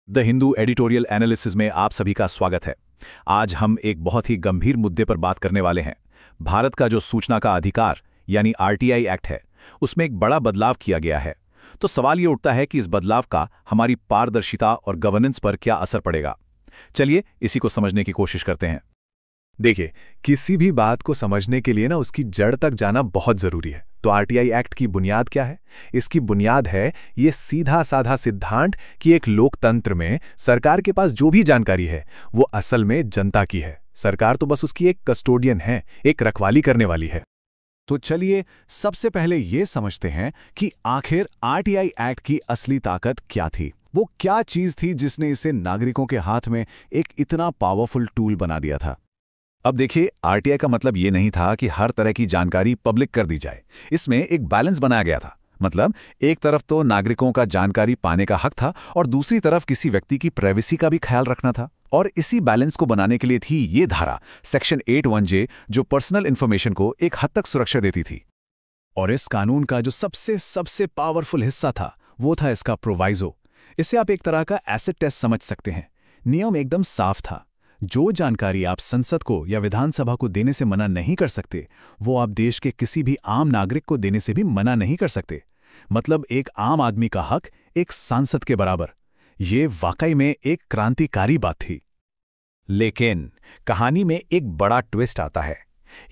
The Hindu editorial analysis में आप सभी का स्वागत है। आज हम एक बहुत ही गंभीर मुद्दे पर बात करने वाले हैं। भारत का जो सूचना का अधिकार यानी आरटीआई एक्ट है, उसमें एक बड़ा बदलाव किया गया है। तो सवाल ये उठता है कि इस बदलाव का हमारी पारदर्शिता और गवर्नेंस पर क्या असर पड़ेगा। चलिए इसी को समझने की कोशिश करते हैं। देखिए, किसी भी बात को समझने के लिए उसकी जड़ तक जाना बहुत जरूरी है। तो आरटीआई एक्ट की बुनियाद क्या है? इसकी बुनियाद है ये सीधा साधा सिद्धांत कि एक लोकतंत्र में सरकार के पास जो भी जानकारी है वो असल में जनता की है। सरकार तो बस उसकी एक कस्टोडियन है, एक रखवाली करने वाली है। तो चलिए सबसे पहले ये समझते हैं कि आखिर आरटीआई एक्ट की असली ताकत क्या थी। वो क्या चीज थी जिसने इसे नागरिकों के हाथ में एक इतना पावरफुल टूल बना दिया था। अब देखिए, आरटीआई का मतलब ये नहीं था कि हर तरह की जानकारी पब्लिक कर दी जाए। इसमें एक बैलेंस बनाया गया था। मतलब एक तरफ तो नागरिकों का जानकारी पाने का हक था और दूसरी तरफ किसी व्यक्ति की प्राइवेसी का भी ख्याल रखना था। और इसी बैलेंस को बनाने के लिए थी ये धारा सेक्शन 81J, जो पर्सनल इंफॉर्मेशन को एक हद तक सुरक्षा देती थी। और इस कानून का जो सबसे पावरफुल हिस्सा था वो था इसका प्रोवाइजो। इसे आप एक तरह का एसिड टेस्ट समझ सकते हैं। नियम एकदम साफ था। जो जानकारी आप संसद को या विधानसभा को देने से मना नहीं कर सकते, वो आप देश के किसी भी आम नागरिक को देने से भी मना नहीं कर सकते। मतलब एक आम आदमी का हक एक सांसद के बराबर। ये वाकई में एक क्रांतिकारी बात थी। लेकिन कहानी में एक बड़ा ट्विस्ट आता है।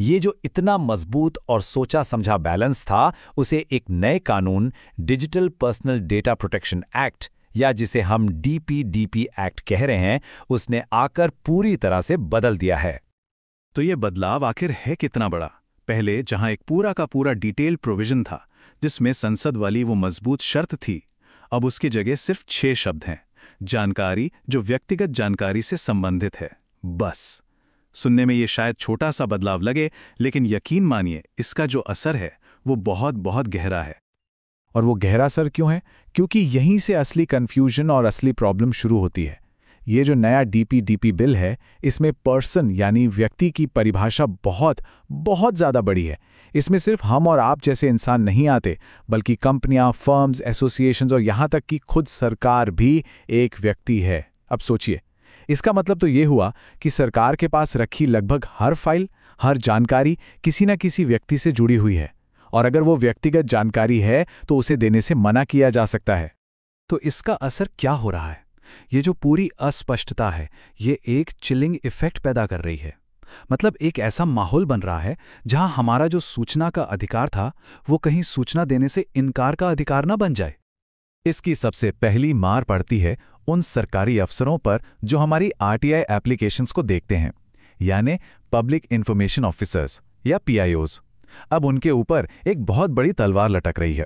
ये जो इतना मजबूत और सोचा समझा बैलेंस था, उसे एक नए कानून digital personal data protection act, या जिसे हम डीपीडीपी एक्ट कह रहे हैं, उसने आकर पूरी तरह से बदल दिया है। तो ये बदलाव आखिर है कितना बड़ा? पहले जहां एक पूरा का पूरा डिटेल प्रोविजन था जिसमें संसद वाली वो मजबूत शर्त थी, अब उसकी जगह सिर्फ 6 शब्द हैं। जानकारी जो व्यक्तिगत जानकारी से संबंधित है, बस। सुनने में ये शायद छोटा सा बदलाव लगे, लेकिन यकीन मानिए इसका जो असर है वो बहुत बहुत गहरा है। और वो गहरा असर क्यों है? क्योंकि यहीं से असली कन्फ्यूजन और असली प्रॉब्लम शुरू होती है। ये जो नया डीपीडीपी बिल है, इसमें पर्सन यानी व्यक्ति की परिभाषा बहुत बहुत ज़्यादा बड़ी है। इसमें सिर्फ हम और आप जैसे इंसान नहीं आते, बल्कि कंपनियां, फर्म्स, एसोसिएशंस और यहाँ तक कि खुद सरकार भी एक व्यक्ति है। अब सोचिए, इसका मतलब तो ये हुआ कि सरकार के पास रखी लगभग हर फाइल, हर जानकारी किसी न किसी व्यक्ति से जुड़ी हुई है। और अगर वो व्यक्तिगत जानकारी है तो उसे देने से मना किया जा सकता है। तो इसका असर क्या हो रहा है? ये जो पूरी अस्पष्टता है, ये एक चिलिंग इफेक्ट पैदा कर रही है। मतलब एक ऐसा माहौल बन रहा है जहां हमारा जो सूचना का अधिकार था, वो कहीं सूचना देने से इनकार का अधिकार ना बन जाए। इसकी सबसे पहली मार पड़ती है उन सरकारी अफसरों पर जो हमारी आरटीआई एप्लीकेशंस को देखते हैं, यानी पब्लिक इंफॉर्मेशन ऑफिसर्स या पीआईओज। अब उनके ऊपर एक बहुत बड़ी तलवार लटक रही है।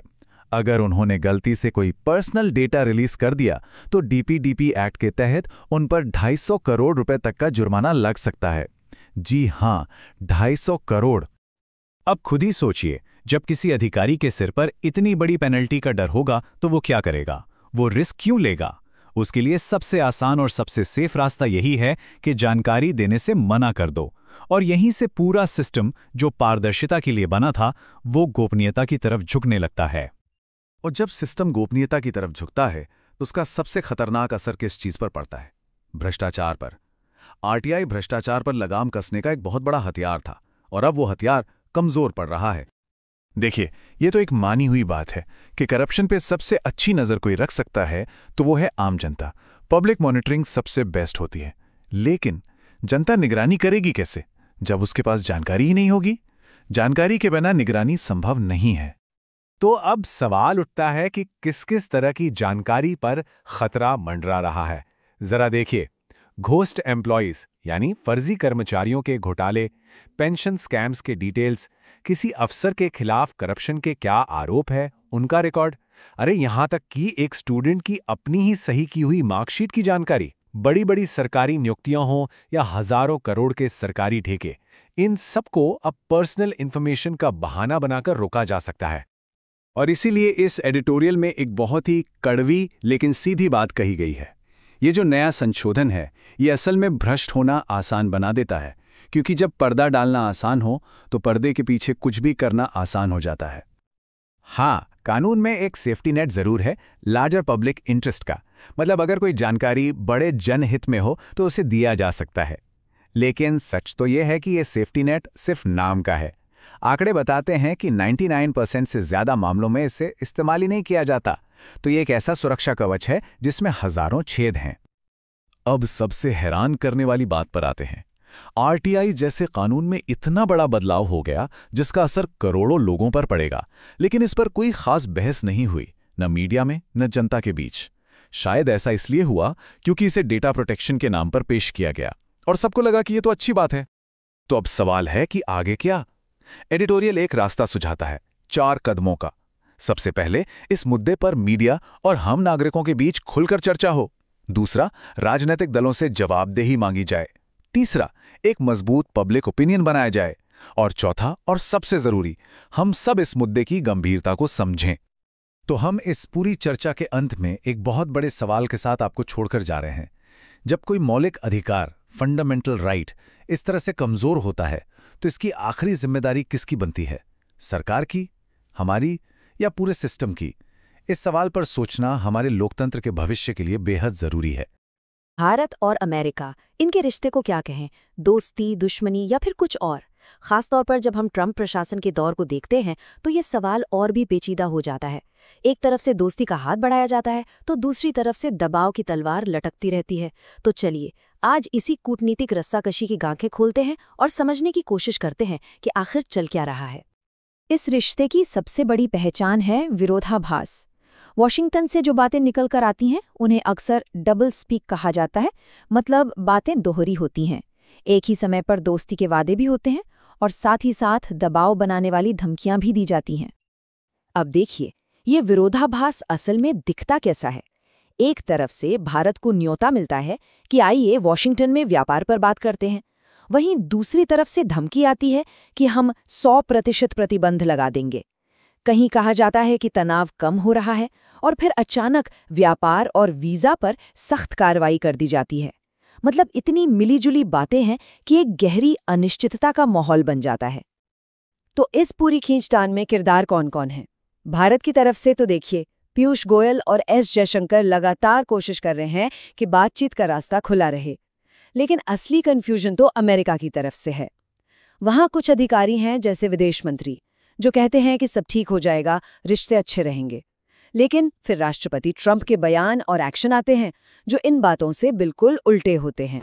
अगर उन्होंने गलती से कोई पर्सनल डेटा रिलीज कर दिया तो डीपीडीपी एक्ट के तहत उन पर 250 करोड़ रुपए तक का जुर्माना लग सकता है। जी हां, 250 करोड़। अब खुद ही सोचिए, जब किसी अधिकारी के सिर पर इतनी बड़ी पेनल्टी का डर होगा तो वो क्या करेगा? वो रिस्क क्यों लेगा? उसके लिए सबसे आसान और सबसे सेफ रास्ता यही है कि जानकारी देने से मना कर दो। और यहीं से पूरा सिस्टम जो पारदर्शिता के लिए बना था, वो गोपनीयता की तरफ झुकने लगता है। और जब सिस्टम गोपनीयता की तरफ झुकता है तो उसका सबसे खतरनाक असर किस चीज पर पड़ता है? भ्रष्टाचार पर। आरटीआई भ्रष्टाचार पर लगाम कसने का एक बहुत बड़ा हथियार था, और अब वो हथियार कमजोर पड़ रहा है। देखिए, ये तो एक मानी हुई बात है कि करप्शन पे सबसे अच्छी नजर कोई रख सकता है तो वो है आम जनता। पब्लिक मॉनिटरिंग सबसे बेस्ट होती है। लेकिन जनता निगरानी करेगी कैसे जब उसके पास जानकारी ही नहीं होगी? जानकारी के बिना निगरानी संभव नहीं है। तो अब सवाल उठता है कि किस किस तरह की जानकारी पर खतरा मंडरा रहा है। जरा देखिए, घोस्ट एम्प्लॉइज यानी फर्जी कर्मचारियों के घोटाले, पेंशन स्कैम्स के डिटेल्स, किसी अफसर के खिलाफ करप्शन के क्या आरोप है, उनका रिकॉर्ड, अरे यहां तक कि एक स्टूडेंट की अपनी ही सही की हुई मार्कशीट की जानकारी, बड़ी बड़ी सरकारी नियुक्तियां हों या हजारों करोड़ के सरकारी ठेके, इन सबको अब पर्सनल इंफॉर्मेशन का बहाना बनाकर रोका जा सकता है। और इसीलिए इस एडिटोरियल में एक बहुत ही कड़वी लेकिन सीधी बात कही गई है। ये जो नया संशोधन है, ये असल में भ्रष्ट होना आसान बना देता है, क्योंकि जब पर्दा डालना आसान हो तो पर्दे के पीछे कुछ भी करना आसान हो जाता है। हाँ, कानून में एक सेफ्टी नेट जरूर है, लार्जर पब्लिक इंटरेस्ट का। मतलब अगर कोई जानकारी बड़े जनहित में हो तो उसे दिया जा सकता है। लेकिन सच तो यह है कि यह सेफ्टी नेट सिर्फ नाम का है। आंकड़े बताते हैं कि 99% से ज्यादा मामलों में इसे इस्तेमाल ही नहीं किया जाता। तो ये एक ऐसा सुरक्षा कवच है जिसमें हजारों छेद हैं। अब सबसे हैरान करने वाली बात पर आते हैं। आरटीआई जैसे कानून में इतना बड़ा बदलाव हो गया जिसका असर करोड़ों लोगों पर पड़ेगा, लेकिन इस पर कोई खास बहस नहीं हुई, न मीडिया में न जनता के बीच। शायद ऐसा इसलिए हुआ क्योंकि इसे डेटा प्रोटेक्शन के नाम पर पेश किया गया और सबको लगा कि ये तो अच्छी बात है। तो अब सवाल है कि आगे क्या? एडिटोरियल एक रास्ता सुझाता है, 4 कदमों का। सबसे पहले इस मुद्दे पर मीडिया और हम नागरिकों के बीच खुलकर चर्चा हो। दूसरा, राजनीतिक दलों से जवाबदेही मांगी जाए। तीसरा, एक मजबूत पब्लिक ओपिनियन बनाया जाए। और चौथा और सबसे जरूरी, हम सब इस मुद्दे की गंभीरता को समझें। तो हम इस पूरी चर्चा के अंत में एक बहुत बड़े सवाल के साथ आपको छोड़कर जा रहे हैं। जब कोई मौलिक अधिकार, फंडामेंटल राइट, इस तरह से कमजोर होता है तो इसकी आखिरी जिम्मेदारी किसकी बनती है? सरकार की, हमारी, या पूरे सिस्टम की? इस सवाल पर सोचना हमारे लोकतंत्र के भविष्य के लिए बेहद जरूरी है। भारत और अमेरिका, इनके रिश्ते को क्या कहें? दोस्ती, दुश्मनी या फिर कुछ और? खासतौर पर जब हम ट्रंप प्रशासन के दौर को देखते हैं तो ये सवाल और भी पेचीदा हो जाता है। एक तरफ से दोस्ती का हाथ बढ़ाया जाता है तो दूसरी तरफ से दबाव की तलवार लटकती रहती है। तो चलिए आज इसी कूटनीतिक रस्साकशी की गांखें खोलते हैं और समझने की कोशिश करते हैं कि आखिर चल क्या रहा है। इस रिश्ते की सबसे बड़ी पहचान है विरोधाभास। वॉशिंगटन से जो बातें निकल कर आती हैं उन्हें अक्सर डबल स्पीक कहा जाता है, मतलब बातें दोहरी होती हैं। एक ही समय पर दोस्ती के वादे भी होते हैं और साथ ही साथ दबाव बनाने वाली धमकियां भी दी जाती हैं। अब देखिए, ये विरोधाभास असल में दिखता कैसा है। एक तरफ से भारत को न्योता मिलता है कि आइए वॉशिंगटन में व्यापार पर बात करते हैं, वहीं दूसरी तरफ से धमकी आती है कि हम 100% प्रतिबंध लगा देंगे। कहीं कहा जाता है कि तनाव कम हो रहा है और फिर अचानक व्यापार और वीजा पर सख्त कार्रवाई कर दी जाती है। मतलब इतनी मिलीजुली बातें हैं कि एक गहरी अनिश्चितता का माहौल बन जाता है। तो इस पूरी खींचतान में किरदार कौन कौन है? भारत की तरफ से तो देखिए, पीयूष गोयल और एस जयशंकर लगातार कोशिश कर रहे हैं कि बातचीत का रास्ता खुला रहे। लेकिन असली कन्फ्यूजन तो अमेरिका की तरफ से है। वहां कुछ अधिकारी हैं जैसे विदेश मंत्री जो कहते हैं कि सब ठीक हो जाएगा, रिश्ते अच्छे रहेंगे। लेकिन फिर राष्ट्रपति ट्रंप के बयान और एक्शन आते हैं जो इन बातों से बिल्कुल उल्टे होते हैं।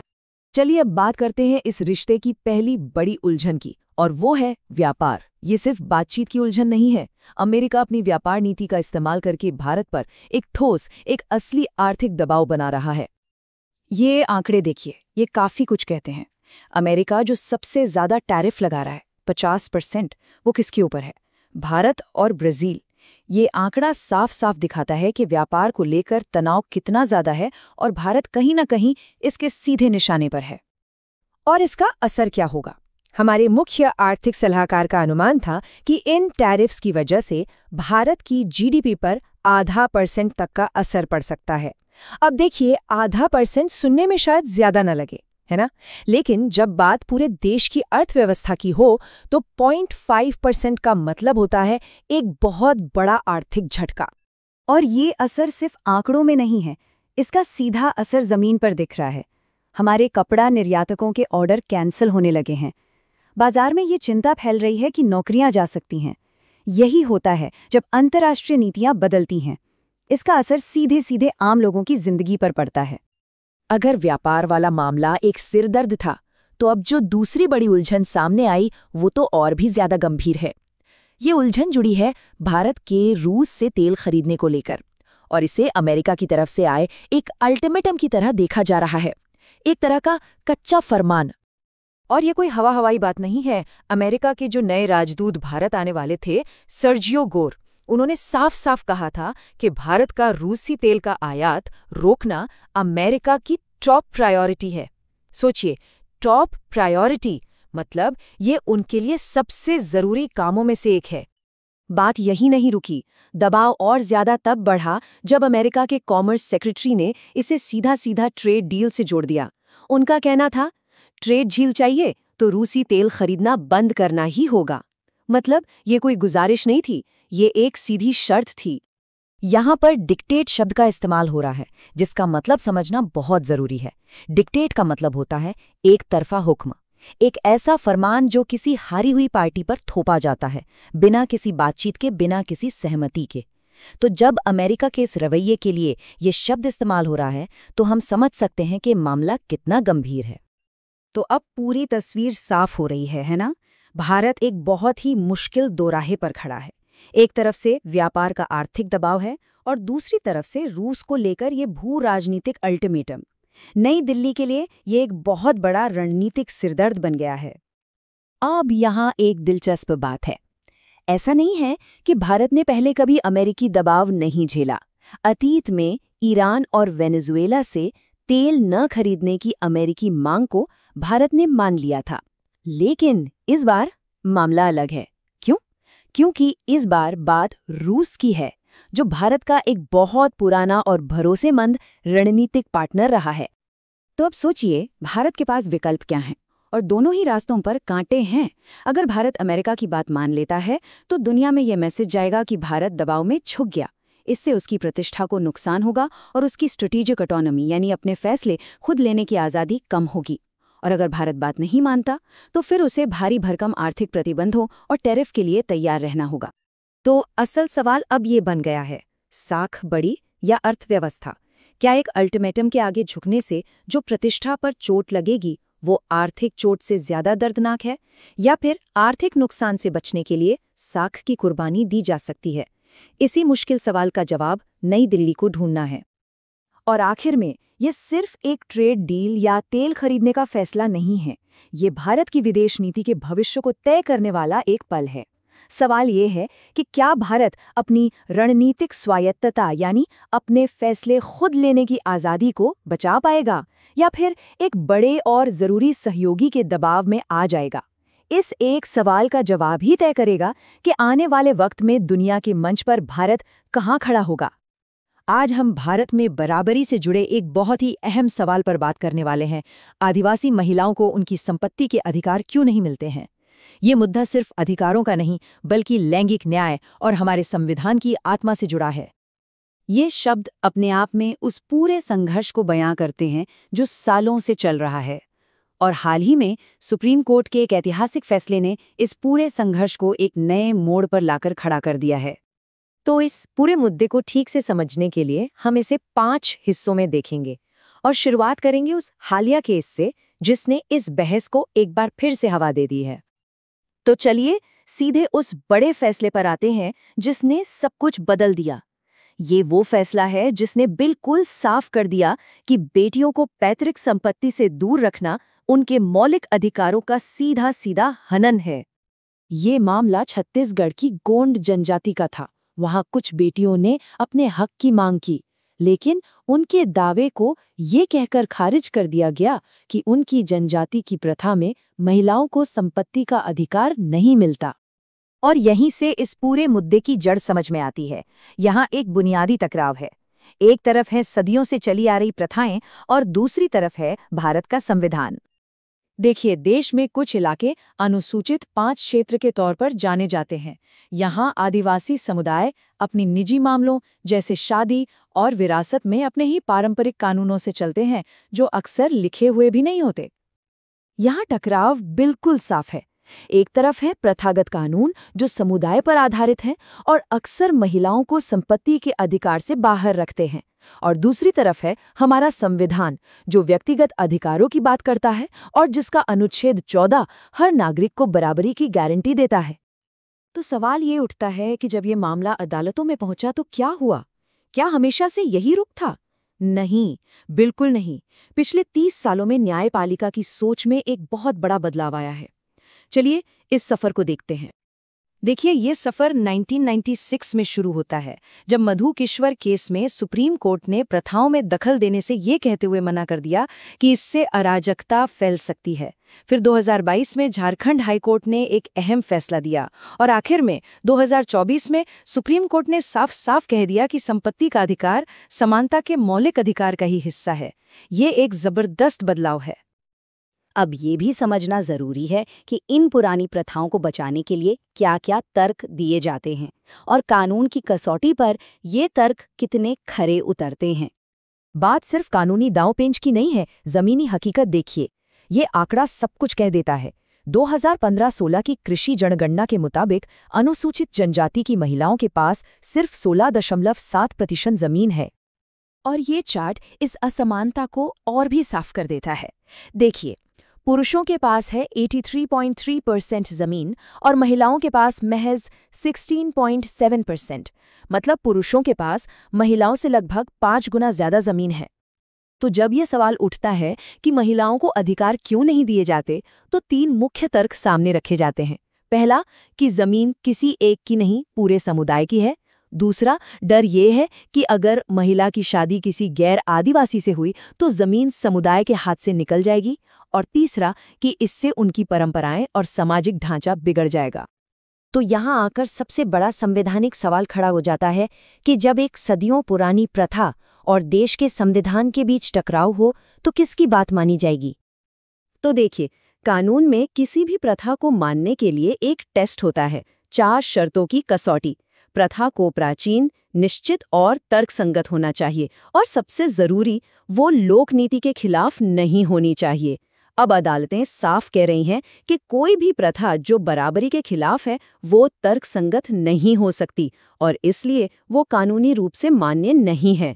चलिए अब बात करते हैं इस रिश्ते की पहली बड़ी उलझन की, और वो है व्यापार। ये सिर्फ बातचीत की उलझन नहीं है। अमेरिका अपनी व्यापार नीति का इस्तेमाल करके भारत पर एक ठोस, एक असली आर्थिक दबाव बना रहा है। ये आंकड़े देखिए, ये काफी कुछ कहते हैं। अमेरिका जो सबसे ज्यादा टैरिफ लगा रहा है 50%, वो किसके ऊपर है? भारत और ब्राजील। ये आंकड़ा साफ साफ दिखाता है कि व्यापार को लेकर तनाव कितना ज्यादा है और भारत कहीं ना कहीं इसके सीधे निशाने पर है। और इसका असर क्या होगा? हमारे मुख्य आर्थिक सलाहकार का अनुमान था कि इन टैरिफ्स की वजह से भारत की जीडीपी पर 0.5% तक का असर पड़ सकता है। अब देखिए, 0.5% सुनने में शायद ज्यादा न लगे, है ना? लेकिन जब बात पूरे देश की अर्थव्यवस्था की हो तो 0.5% का मतलब होता है एक बहुत बड़ा आर्थिक झटका। और ये असर सिर्फ आंकड़ों में नहीं है, इसका सीधा असर जमीन पर दिख रहा है। हमारे कपड़ा निर्यातकों के ऑर्डर कैंसिल होने लगे हैं। बाजार में ये चिंता फैल रही है कि नौकरियां जा सकती हैं। यही होता है जब अंतर्राष्ट्रीय नीतियां बदलती हैं। इसका असर सीधे सीधे आम लोगों की जिंदगी पर पड़ता है। अगर व्यापार वाला मामला एक सिरदर्द था, तो अब जो दूसरी बड़ी उलझन सामने आई वो तो और भी ज्यादा गंभीर है। ये उलझन जुड़ी है भारत के रूस से तेल खरीदने को लेकर, और इसे अमेरिका की तरफ से आए एक अल्टीमेटम की तरह देखा जा रहा है, एक तरह का कच्चा फरमान। और ये कोई हवाई बात नहीं है। अमेरिका के जो नए राजदूत भारत आने वाले थे, सर्जियो गोर, उन्होंने साफ साफ कहा था कि भारत का रूसी तेल का आयात रोकना अमेरिका की टॉप प्रायोरिटी है। सोचिए, टॉप प्रायोरिटी मतलब ये उनके लिए सबसे जरूरी कामों में से एक है। बात यही नहीं रुकी, दबाव और ज्यादा तब बढ़ा जब अमेरिका के कॉमर्स सेक्रेटरी ने इसे सीधा सीधा ट्रेड डील से जोड़ दिया। उनका कहना था, ट्रेड डील चाहिए तो रूसी तेल खरीदना बंद करना ही होगा। मतलब ये कोई गुजारिश नहीं थी, ये एक सीधी शर्त थी। यहाँ पर डिक्टेट शब्द का इस्तेमाल हो रहा है, जिसका मतलब समझना बहुत जरूरी है। डिक्टेट का मतलब होता है एक तरफा हुक्म, एक ऐसा फरमान जो किसी हारी हुई पार्टी पर थोपा जाता है, बिना किसी बातचीत के, बिना किसी सहमति के। तो जब अमेरिका के इस रवैये के लिए ये शब्द इस्तेमाल हो रहा है, तो हम समझ सकते हैं कि मामला कितना गंभीर है। तो अब पूरी तस्वीर साफ हो रही है ना? भारत एक बहुत ही मुश्किल दोराहे पर खड़ा है। एक तरफ से व्यापार का आर्थिक दबाव है और दूसरी तरफ से रूस को लेकर ये भू राजनीतिक अल्टीमेटम। नई दिल्ली के लिए ये एक बहुत बड़ा रणनीतिक सिरदर्द बन गया है। अब यहाँ एक दिलचस्प बात है। ऐसा नहीं है कि भारत ने पहले कभी अमेरिकी दबाव नहीं झेला। अतीत में ईरान और वेनेजुएला से तेल न खरीदने की अमेरिकी मांग को भारत ने मान लिया था। लेकिन इस बार मामला अलग है। क्यों? क्योंकि इस बार बात रूस की है, जो भारत का एक बहुत पुराना और भरोसेमंद रणनीतिक पार्टनर रहा है। तो अब सोचिए, भारत के पास विकल्प क्या हैं? और दोनों ही रास्तों पर कांटे हैं। अगर भारत अमेरिका की बात मान लेता है, तो दुनिया में यह मैसेज जाएगा कि भारत दबाव में झुक गया। इससे उसकी प्रतिष्ठा को नुकसान होगा और उसकी स्ट्रेटेजिक ऑटोनॉमी यानी अपने फैसले खुद लेने की आज़ादी कम होगी। और अगर भारत बात नहीं मानता, तो फिर उसे भारी भरकम आर्थिक प्रतिबंधों और टैरिफ के लिए तैयार रहना होगा। तो असल सवाल अब ये बन गया है, साख बड़ी या अर्थव्यवस्था? क्या एक अल्टीमेटम के आगे झुकने से जो प्रतिष्ठा पर चोट लगेगी, वो आर्थिक चोट से ज्यादा दर्दनाक है, या फिर आर्थिक नुकसान से बचने के लिए साख की कुर्बानी दी जा सकती है? इसी मुश्किल सवाल का जवाब नई दिल्ली को ढूंढना है। और आखिर में ये सिर्फ एक ट्रेड डील या तेल खरीदने का फैसला नहीं है, ये भारत की विदेश नीति के भविष्य को तय करने वाला एक पल है। सवाल ये है कि क्या भारत अपनी रणनीतिक स्वायत्तता यानी अपने फैसले खुद लेने की आज़ादी को बचा पाएगा, या फिर एक बड़े और ज़रूरी सहयोगी के दबाव में आ जाएगा? इस एक सवाल का जवाब ही तय करेगा कि आने वाले वक्त में दुनिया के मंच पर भारत कहाँ खड़ा होगा। आज हम भारत में बराबरी से जुड़े एक बहुत ही अहम सवाल पर बात करने वाले हैं। आदिवासी महिलाओं को उनकी संपत्ति के अधिकार क्यों नहीं मिलते हैं? ये मुद्दा सिर्फ अधिकारों का नहीं, बल्कि लैंगिक न्याय और हमारे संविधान की आत्मा से जुड़ा है। ये शब्द अपने आप में उस पूरे संघर्ष को बयां करते हैं जो सालों से चल रहा है। और हाल ही में सुप्रीम कोर्ट के एक ऐतिहासिक फैसले ने इस पूरे संघर्ष को एक नए मोड़ पर लाकर खड़ा कर दिया है। तो इस पूरे मुद्दे को ठीक से समझने के लिए हम इसे 5 हिस्सों में देखेंगे और शुरुआत करेंगे उस हालिया केस से जिसने इस बहस को एक बार फिर से हवा दे दी है। तो चलिए सीधे उस बड़े फैसले पर आते हैं जिसने सब कुछ बदल दिया। ये वो फैसला है जिसने बिल्कुल साफ कर दिया कि बेटियों को पैतृक संपत्ति से दूर रखना उनके मौलिक अधिकारों का सीधा सीधा हनन है। ये मामला छत्तीसगढ़ की गोंड जनजाति का था। वहां कुछ बेटियों ने अपने हक की मांग की, लेकिन उनके दावे को ये कहकर खारिज कर दिया गया कि उनकी जनजाति की प्रथा में महिलाओं को संपत्ति का अधिकार नहीं मिलता। और यहीं से इस पूरे मुद्दे की जड़ समझ में आती है। यहाँ एक बुनियादी टकराव है। एक तरफ है सदियों से चली आ रही प्रथाएं और दूसरी तरफ है भारत का संविधान। देखिए, देश में कुछ इलाके अनुसूचित 5 क्षेत्र के तौर पर जाने जाते हैं। यहाँ आदिवासी समुदाय अपनी निजी मामलों जैसे शादी और विरासत में अपने ही पारंपरिक कानूनों से चलते हैं, जो अक्सर लिखे हुए भी नहीं होते। यहाँ टकराव बिल्कुल साफ है। एक तरफ है प्रथागत कानून जो समुदाय पर आधारित हैं और अक्सर महिलाओं को संपत्ति के अधिकार से बाहर रखते हैं, और दूसरी तरफ है हमारा संविधान जो व्यक्तिगत अधिकारों की बात करता है और जिसका अनुच्छेद 14 हर नागरिक को बराबरी की गारंटी देता है। तो सवाल ये उठता है कि जब ये मामला अदालतों में पहुंचा तो क्या हुआ? क्या हमेशा से यही रुख था? नहीं, बिल्कुल नहीं। पिछले 30 सालों में न्यायपालिका की सोच में एक बहुत बड़ा बदलाव आया है। चलिए इस सफर को देखते हैं। देखिए, ये सफर 1996 में शुरू होता है, जब मधु किश्वर केस में सुप्रीम कोर्ट ने प्रथाओं में दखल देने से ये कहते हुए मना कर दिया कि इससे अराजकता फैल सकती है। फिर 2022 में झारखंड हाईकोर्ट ने एक अहम फैसला दिया और आखिर में 2024 में सुप्रीम कोर्ट ने साफ साफ कह दिया कि संपत्ति का अधिकार समानता के मौलिक अधिकार का ही हिस्सा है। ये एक जबरदस्त बदलाव है। अब ये भी समझना जरूरी है कि इन पुरानी प्रथाओं को बचाने के लिए क्या-क्या तर्क दिए जाते हैं और कानून की कसौटी पर ये तर्क कितने खरे उतरते हैं। बात सिर्फ कानूनी दांव-पेंच की नहीं है, जमीनी हकीकत देखिए। ये आंकड़ा सब कुछ कह देता है। 2015-16 की कृषि जनगणना के मुताबिक अनुसूचित जनजाति की महिलाओं के पास सिर्फ 16.7% जमीन है। और ये चार्ट इस असमानता को और भी साफ कर देता है। देखिए, पुरुषों के पास है 83.3% जमीन और महिलाओं के पास महज 16.7%। मतलब पुरुषों के पास महिलाओं से लगभग 5 गुना ज्यादा जमीन है। तो जब ये सवाल उठता है कि महिलाओं को अधिकार क्यों नहीं दिए जाते, तो 3 मुख्य तर्क सामने रखे जाते हैं। पहला, कि जमीन किसी एक की नहीं, पूरे समुदाय की है। दूसरा, डर ये है कि अगर महिला की शादी किसी गैर आदिवासी से हुई तो जमीन समुदाय के हाथ से निकल जाएगी। और तीसरा, कि इससे उनकी परंपराएं और सामाजिक ढांचा बिगड़ जाएगा। तो यहाँ आकर सबसे बड़ा संवैधानिक सवाल खड़ा हो जाता है कि जब एक सदियों पुरानी प्रथा और देश के संविधान के बीच टकराव हो तो किसकी बात मानी जाएगी। तो देखिए, कानून में किसी भी प्रथा को मानने के लिए एक टेस्ट होता है, 4 शर्तों की कसौटी। प्रथा को प्राचीन, निश्चित और तर्कसंगत होना चाहिए, और सबसे जरूरी, वो लोकनीति के खिलाफ नहीं होनी चाहिए। अब अदालतें साफ कह रही हैं कि कोई भी प्रथा जो बराबरी के खिलाफ है वो तर्कसंगत नहीं हो सकती और इसलिए वो कानूनी रूप से मान्य नहीं है।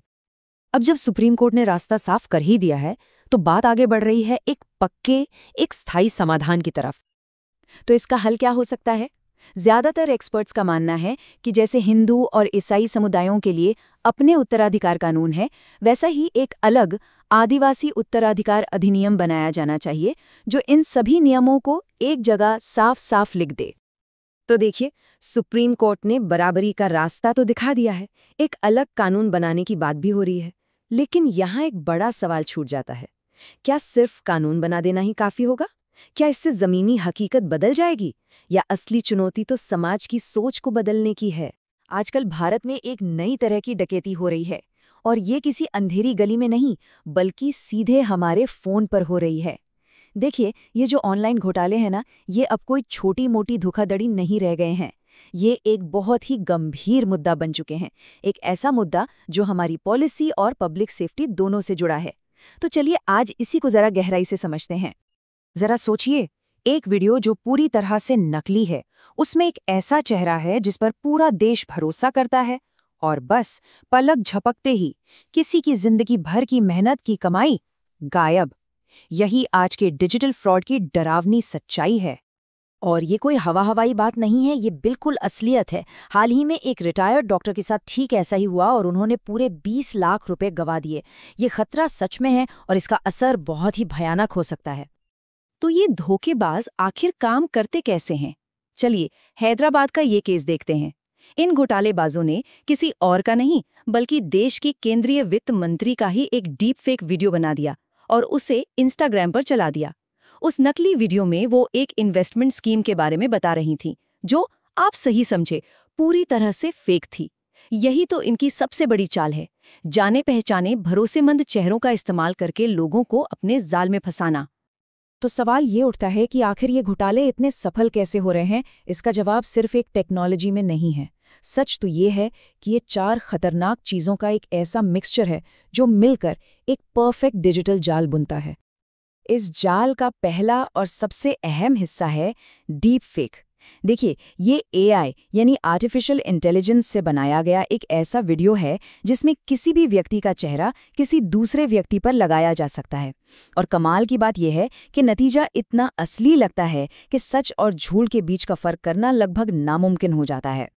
अब जब सुप्रीम कोर्ट ने रास्ता साफ कर ही दिया है तो बात आगे बढ़ रही है एक स्थायी समाधान की तरफ। तो इसका हल क्या हो सकता है? ज्यादातर एक्सपर्ट्स का मानना है कि जैसे हिंदू और ईसाई समुदायों के लिए अपने उत्तराधिकार कानून है, वैसा ही एक अलग आदिवासी उत्तराधिकार अधिनियम बनाया जाना चाहिए जो इन सभी नियमों को एक जगह साफ साफ लिख दे। तो देखिए, सुप्रीम कोर्ट ने बराबरी का रास्ता तो दिखा दिया है, एक अलग कानून बनाने की बात भी हो रही है। लेकिन यहाँ एक बड़ा सवाल छूट जाता है, क्या सिर्फ कानून बना देना ही काफी होगा? क्या इससे जमीनी हकीकत बदल जाएगी, या असली चुनौती तो समाज की सोच को बदलने की है? आजकल भारत में एक नई तरह की डकैती हो रही है, और ये किसी अंधेरी गली में नहीं बल्कि सीधे हमारे फोन पर हो रही है। देखिए, ये जो ऑनलाइन घोटाले हैं ना, ये अब कोई छोटी मोटी धोखाधड़ी नहीं रह गए हैं। ये एक बहुत ही गंभीर मुद्दा बन चुके हैं, एक ऐसा मुद्दा जो हमारी पॉलिसी और पब्लिक सेफ्टी दोनों से जुड़ा है। तो चलिए आज इसी को जरा गहराई से समझते हैं। जरा सोचिए, एक वीडियो जो पूरी तरह से नकली है, उसमें एक ऐसा चेहरा है जिस पर पूरा देश भरोसा करता है, और बस पलक झपकते ही किसी की जिंदगी भर की मेहनत की कमाई गायब। यही आज के डिजिटल फ्रॉड की डरावनी सच्चाई है। और ये कोई हवाई बात नहीं है, ये बिल्कुल असलियत है। हाल ही में एक रिटायर्ड डॉक्टर के साथ ठीक ऐसा ही हुआ और उन्होंने पूरे 20 लाख रुपए गंवा दिए। ये खतरा सच में है और इसका असर बहुत ही भयानक हो सकता है। तो ये धोखेबाज आखिर काम करते कैसे हैं? चलिए हैदराबाद का ये केस देखते हैं। इन घोटालेबाजों ने किसी और का नहीं बल्कि देश की केंद्रीय वित्त मंत्री का ही एक डीप फेक वीडियो बना दिया और उसे इंस्टाग्राम पर चला दिया। उस नकली वीडियो में वो एक इन्वेस्टमेंट स्कीम के बारे में बता रही थी जो, आप सही समझे, पूरी तरह से फेक थी। यही तो इनकी सबसे बड़ी चाल है, जाने पहचाने भरोसेमंद चेहरों का इस्तेमाल करके लोगों को अपने जाल में फंसाना। तो सवाल ये उठता है कि आखिर ये घोटाले इतने सफल कैसे हो रहे हैं? इसका जवाब सिर्फ एक टेक्नोलॉजी में नहीं है। सच तो ये है कि ये 4 खतरनाक चीज़ों का एक ऐसा मिक्सचर है जो मिलकर एक परफेक्ट डिजिटल जाल बुनता है। इस जाल का पहला और सबसे अहम हिस्सा है डीप फेक। देखिए, ये AI यानी आर्टिफिशियल इंटेलिजेंस से बनाया गया एक ऐसा वीडियो है जिसमें किसी भी व्यक्ति का चेहरा किसी दूसरे व्यक्ति पर लगाया जा सकता है। और कमाल की बात यह है कि नतीजा इतना असली लगता है कि सच और झूठ के बीच का फर्क करना लगभग नामुमकिन हो जाता है।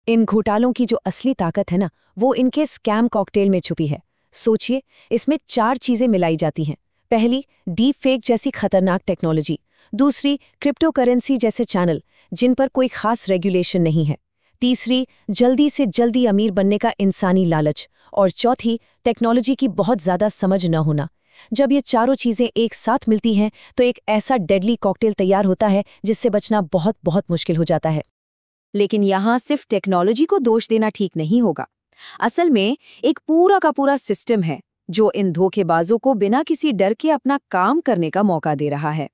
इन घोटालों की जो असली ताकत है ना, वो इनके स्कैम कॉकटेल में छुपी है। सोचिए, इसमें 4 चीजें मिलाई जाती हैं। पहली, डीप फेक जैसी खतरनाक टेक्नोलॉजी। दूसरी, क्रिप्टो करेंसी जैसे चैनल जिन पर कोई खास रेगुलेशन नहीं है। तीसरी, जल्दी से जल्दी अमीर बनने का इंसानी लालच। और चौथी, टेक्नोलॉजी की बहुत ज़्यादा समझ न होना। जब ये चारों चीज़ें एक साथ मिलती हैं तो एक ऐसा डेडली कॉकटेल तैयार होता है जिससे बचना बहुत बहुत मुश्किल हो जाता है। लेकिन यहाँ सिर्फ टेक्नोलॉजी को दोष देना ठीक नहीं होगा। असल में एक पूरा का पूरा सिस्टम है, जो इन धोखेबाजों को बिना किसी डर के अपना काम करने का मौका दे रहा है।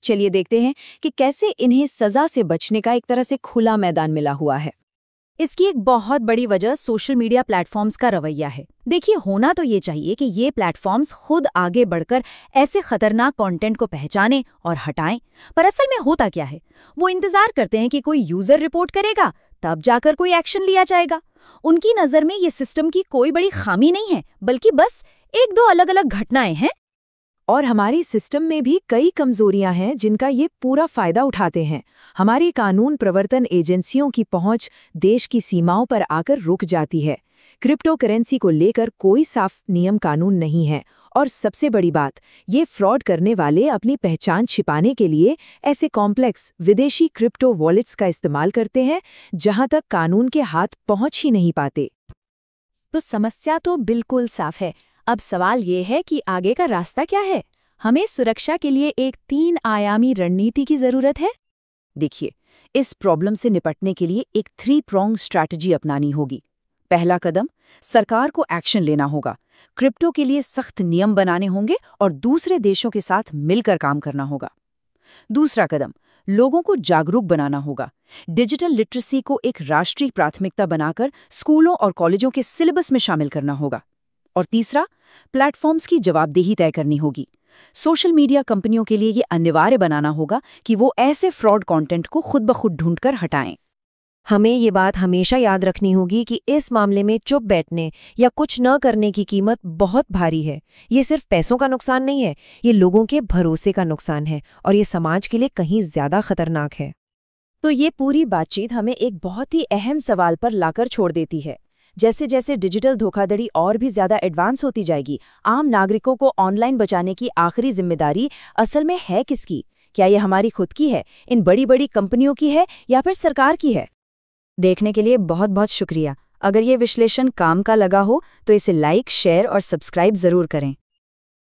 चलिए देखते हैं कि कैसे इन्हें सजा से बचने का एक तरह से खुला मैदान मिला हुआ है। इसकी एक बहुत बड़ी वजह सोशल मीडिया प्लेटफॉर्म्स का रवैया है। देखिए, होना तो ये चाहिए कि ये प्लेटफॉर्म्स खुद आगे बढ़कर ऐसे खतरनाक कंटेंट को पहचानें और हटाएं, पर असल में होता क्या है, वो इंतजार करते हैं कि कोई यूजर रिपोर्ट करेगा, तब जाकर कोई एक्शन लिया जाएगा। उनकी नज़र में ये सिस्टम की कोई बड़ी खामी नहीं है, बल्कि बस एक दो अलग अलग घटनाएं हैं। और हमारी सिस्टम में भी कई कमजोरियां हैं जिनका ये पूरा फायदा उठाते हैं। हमारी कानून प्रवर्तन एजेंसियों की पहुंच देश की सीमाओं पर आकर रुक जाती है। क्रिप्टो करेंसी को लेकर कोई साफ नियम कानून नहीं है, और सबसे बड़ी बात, ये फ्रॉड करने वाले अपनी पहचान छिपाने के लिए ऐसे कॉम्प्लेक्स विदेशी क्रिप्टो वॉलेट्स का इस्तेमाल करते हैं जहां तक कानून के हाथ पहुंच ही नहीं पाते। तो समस्या तो बिल्कुल साफ है। अब सवाल ये है कि आगे का रास्ता क्या है। हमें सुरक्षा के लिए एक 3 आयामी रणनीति की जरूरत है। देखिए, इस प्रॉब्लम से निपटने के लिए एक 3 pronged स्ट्रैटेजी अपनानी होगी। पहला कदम, सरकार को एक्शन लेना होगा। क्रिप्टो के लिए सख्त नियम बनाने होंगे और दूसरे देशों के साथ मिलकर काम करना होगा। दूसरा कदम, लोगों को जागरूक बनाना होगा। डिजिटल लिटरेसी को एक राष्ट्रीय प्राथमिकता बनाकर स्कूलों और कॉलेजों के सिलेबस में शामिल करना होगा। और तीसरा, प्लेटफॉर्म्स की जवाबदेही तय करनी होगी। सोशल मीडिया कंपनियों के लिए ये अनिवार्य बनाना होगा कि वो ऐसे फ्रॉड कंटेंट को खुद ब खुद ढूंढकर हटाएं। हमें ये बात हमेशा याद रखनी होगी कि इस मामले में चुप बैठने या कुछ न करने की कीमत बहुत भारी है। ये सिर्फ पैसों का नुकसान नहीं है, ये लोगों के भरोसे का नुकसान है, और ये समाज के लिए कहीं ज्यादा खतरनाक है। तो ये पूरी बातचीत हमें एक बहुत ही अहम सवाल पर लाकर छोड़ देती है। जैसे जैसे डिजिटल धोखाधड़ी और भी ज्यादा एडवांस होती जाएगी, आम नागरिकों को ऑनलाइन बचाने की आखिरी जिम्मेदारी असल में है किसकी? क्या ये हमारी खुद की है, इन बड़ी बड़ी कंपनियों की है, या फिर सरकार की है? देखने के लिए बहुत बहुत शुक्रिया। अगर ये विश्लेषण काम का लगा हो तो इसे लाइक, शेयर और सब्सक्राइब जरूर करें।